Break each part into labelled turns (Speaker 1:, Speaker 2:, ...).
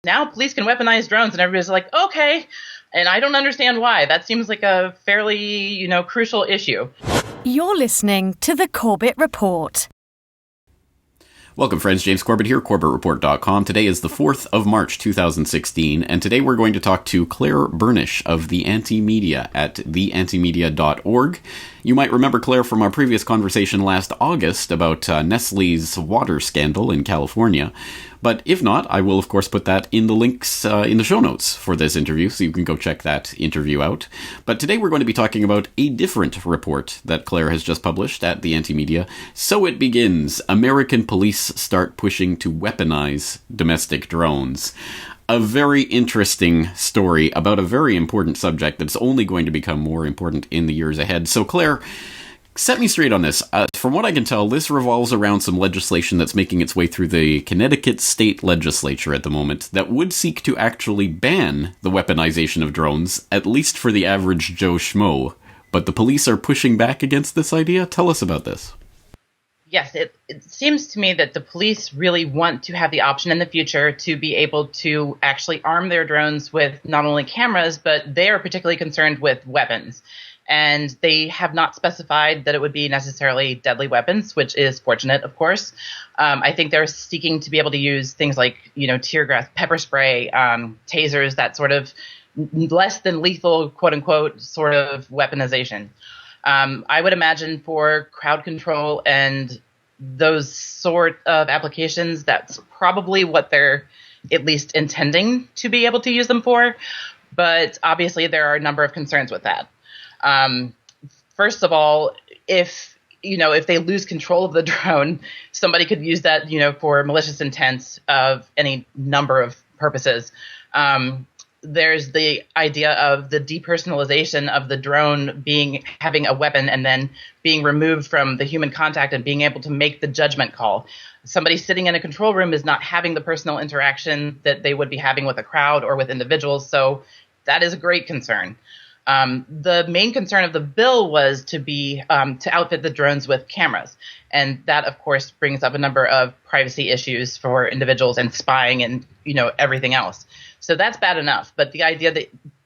Speaker 1: now police can weaponize drones, and everybody's like, okay. And I don't understand why. That seems like a fairly, crucial issue.
Speaker 2: You're listening to the Corbett Report.
Speaker 3: Welcome, friends. James Corbett here, CorbettReport.com. Today is the 4th of March, 2016, and today we're going to talk to Claire Bernish of The Anti-Media at theantimedia.org. You might remember Claire from our previous conversation last August about Nestle's water scandal in California. But if not, I will, of course, put that in the links in the show notes for this interview, so you can go check that interview out. But today we're going to be talking about a different report that Claire has just published at the Anti-Media. So it begins. American police start pushing to weaponize domestic drones. A very interesting story about a very important subject that's only going to become more important in the years ahead. So, Claire, set me straight on this. From what I can tell, this revolves around some legislation that's making its way through the Connecticut state legislature at the moment that would seek to actually ban the weaponization of drones, at least for the average Joe Schmo. But the police are pushing back against this idea? Tell us about this.
Speaker 1: Yes, it seems to me that the police really want to have the option in the future to be able to actually arm their drones with not only cameras, but they are particularly concerned with weapons. And they have not specified that it would be necessarily deadly weapons, which is fortunate, of course. I think they're seeking to be able to use things like, tear gas, pepper spray, tasers, that sort of less than lethal, quote unquote, sort of weaponization. I would imagine for crowd control and those sort of applications, that's probably what they're at least intending to be able to use them for. But obviously, there are a number of concerns with that. First of all, if they lose control of the drone, somebody could use that, for malicious intent of any number of purposes. There's the idea of the depersonalization of the drone having a weapon and then being removed from the human contact and being able to make the judgment call. Somebody sitting in a control room is not having the personal interaction that they would be having with a crowd or with individuals. So that is a great concern. The main concern of the bill was to outfit the drones with cameras. And that, of course, brings up a number of privacy issues for individuals and spying and, everything else. So that's bad enough. But the idea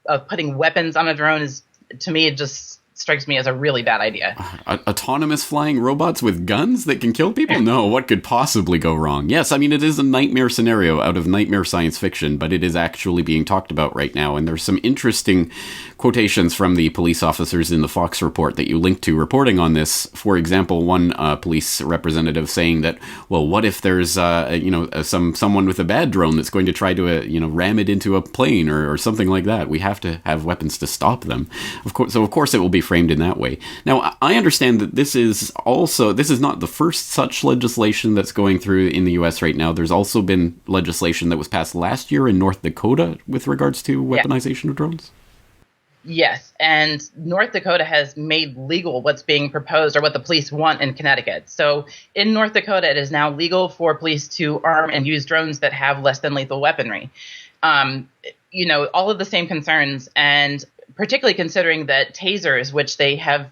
Speaker 1: of putting weapons on a drone is, to me, it just strikes me as a really bad idea.
Speaker 3: Autonomous flying robots with guns that can kill people? No, what could possibly go wrong? Yes, I mean, it is a nightmare scenario out of nightmare science fiction, but it is actually being talked about right now. And there's some interesting quotations from the police officers in the Fox report that you linked to reporting on this. For example, one police representative saying that, well, what if there's someone with a bad drone that's going to try to ram it into a plane or something like that? We have to have weapons to stop them. Of course it will be framed in that way. Now, I understand that this is not the first such legislation that's going through in the U.S. right now. There's also been legislation that was passed last year in North Dakota with regards to weaponization of drones.
Speaker 1: Yes, and North Dakota has made legal what's being proposed or what the police want in Connecticut. So in North Dakota, it is now legal for police to arm and use drones that have less than lethal weaponry. All of the same concerns, and particularly considering that tasers, which they have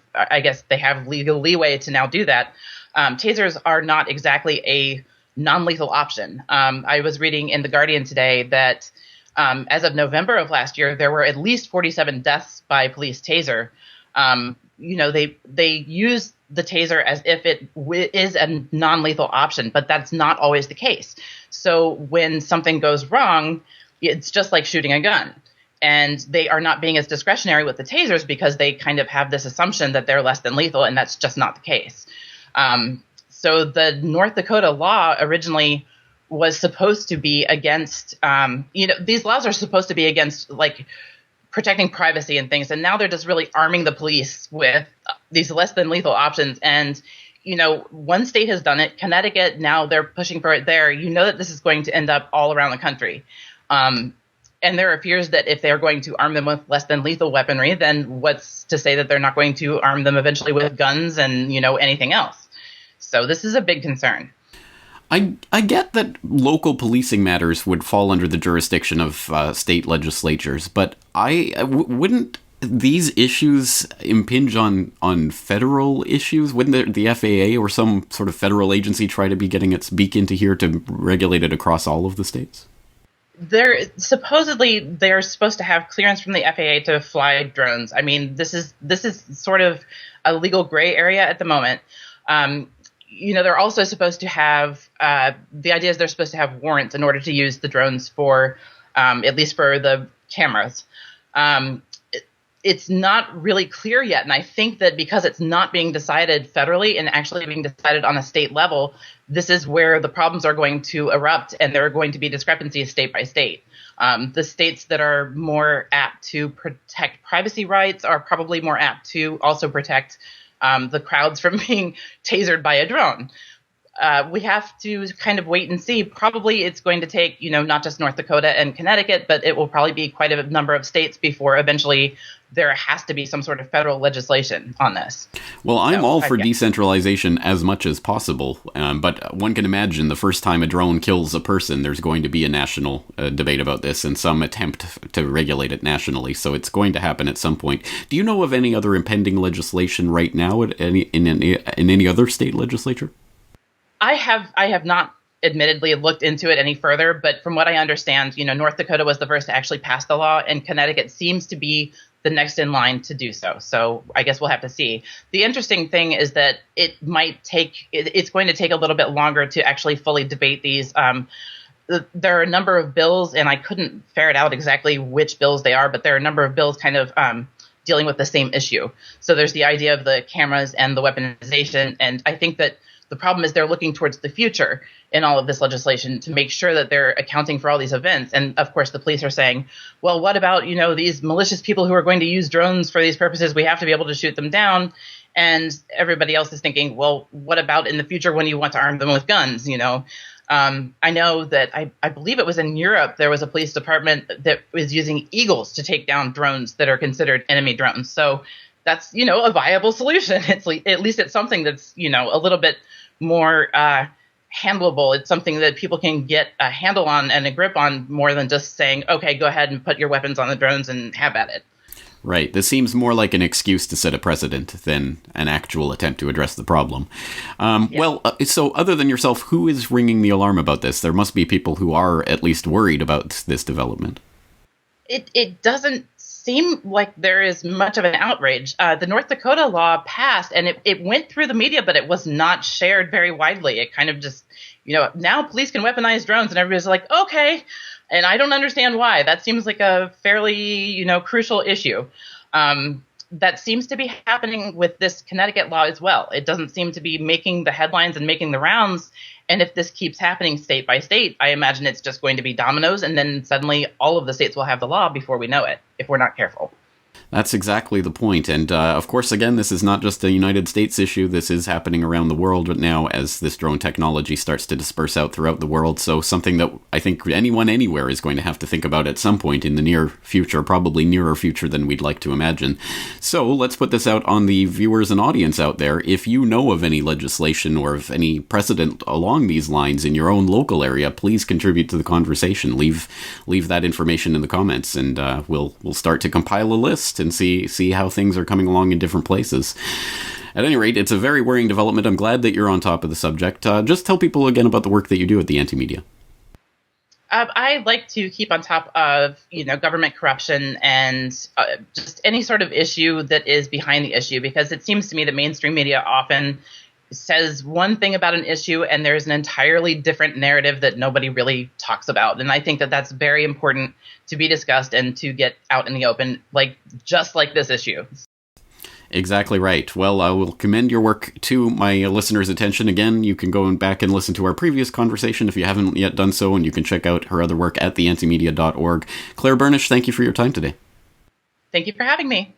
Speaker 1: legal leeway to now do that, tasers are not exactly a non-lethal option. I was reading in The Guardian today that as of November of last year, there were at least 47 deaths by police taser. They use the taser as if it is a non-lethal option, but that's not always the case. So when something goes wrong, it's just like shooting a gun. And they are not being as discretionary with the tasers because they kind of have this assumption that they're less than lethal, and that's just not the case. So the North Dakota law originally was supposed to be against, these laws are supposed to be against like protecting privacy and things. And now they're just really arming the police with these less than lethal options. And, one state has done it, Connecticut, now they're pushing for it there. That this is going to end up all around the country. And there are fears that if they're going to arm them with less than lethal weaponry, then what's to say that they're not going to arm them eventually with guns and, anything else. So this is a big concern.
Speaker 3: I get that local policing matters would fall under the jurisdiction of state legislatures, but wouldn't these issues impinge on federal issues? Wouldn't the FAA or some sort of federal agency try to be getting its beak into here to regulate it across all of the states?
Speaker 1: they're supposed to have clearance from the FAA to fly drones. I mean, this is sort of a legal gray area at the moment. They're also supposed to have the idea is they're supposed to have warrants in order to use the drones for at least for the cameras. It's not really clear yet, and I think that because it's not being decided federally and actually being decided on a state level, this is where the problems are going to erupt, and there are going to be discrepancies state by state. The states that are more apt to protect privacy rights are probably more apt to also protect the crowds from being tasered by a drone. We have to kind of wait and see. Probably it's going to take, not just North Dakota and Connecticut, but it will probably be quite a number of states before eventually there has to be some sort of federal legislation on this.
Speaker 3: Well, I'm all for decentralization as much as possible, but one can imagine the first time a drone kills a person, there's going to be a national debate about this and some attempt to regulate it nationally, so it's going to happen at some point. Do you know of any other impending legislation right now in any other state legislature?
Speaker 1: I have not admittedly looked into it any further, but from what I understand, North Dakota was the first to actually pass the law, and Connecticut seems to be the next in line to do so. So I guess we'll have to see. The interesting thing is that it's going to take a little bit longer to actually fully debate these. There are a number of bills, and I couldn't ferret out exactly which bills they are, but there are a number of bills kind of dealing with the same issue. So there's the idea of the cameras and the weaponization, and I think that the problem is they're looking towards the future in all of this legislation to make sure that they're accounting for all these events. And of course, the police are saying, well, what about, these malicious people who are going to use drones for these purposes? We have to be able to shoot them down. And everybody else is thinking, well, what about in the future when you want to arm them with guns? I know that I believe it was in Europe, there was a police department that was using eagles to take down drones that are considered enemy drones. So that's, a viable solution. At least it's something that's, a little bit more handleable. It's something that people can get a handle on and a grip on more than just saying, okay, go ahead and put your weapons on the drones and have at it.
Speaker 3: Right. This seems more like an excuse to set a precedent than an actual attempt to address the problem. Well, so other than yourself, who is ringing the alarm about this? There must be people who are at least worried about this development.
Speaker 1: It doesn't seem like there is much of an outrage. The North Dakota law passed, and it went through the media, but it was not shared very widely. It kind of just, now police can weaponize drones, and everybody's like, okay. And I don't understand why. That seems like a fairly, crucial issue. That seems to be happening with this Connecticut law as well. It doesn't seem to be making the headlines and making the rounds. And if this keeps happening state by state, I imagine it's just going to be dominoes. And then suddenly all of the states will have the law before we know it, if we're not careful.
Speaker 3: That's exactly the point. And of course, again, this is not just a United States issue. This is happening around the world now as this drone technology starts to disperse out throughout the world. So something that I think anyone anywhere is going to have to think about at some point in the near future, probably nearer future than we'd like to imagine. So let's put this out on the viewers and audience out there. If you know of any legislation or of any precedent along these lines in your own local area, please contribute to the conversation. Leave that information in the comments, and we'll start to compile a list and see how things are coming along in different places. At any rate, it's a very worrying development. I'm glad that you're on top of the subject. Just tell people again about the work that you do at the Anti-Media.
Speaker 1: I like to keep on top of, government corruption and just any sort of issue that is behind the issue, because it seems to me that mainstream media often says one thing about an issue and there's an entirely different narrative that nobody really talks about. And I think that that's very important to be discussed and to get out in the open, just like this issue.
Speaker 3: Exactly right. Well, I will commend your work to my listeners' attention. Again, you can go back and listen to our previous conversation if you haven't yet done so, and you can check out her other work at theantimedia.org. Claire Bernish, thank you for your time today.
Speaker 1: Thank you for having me.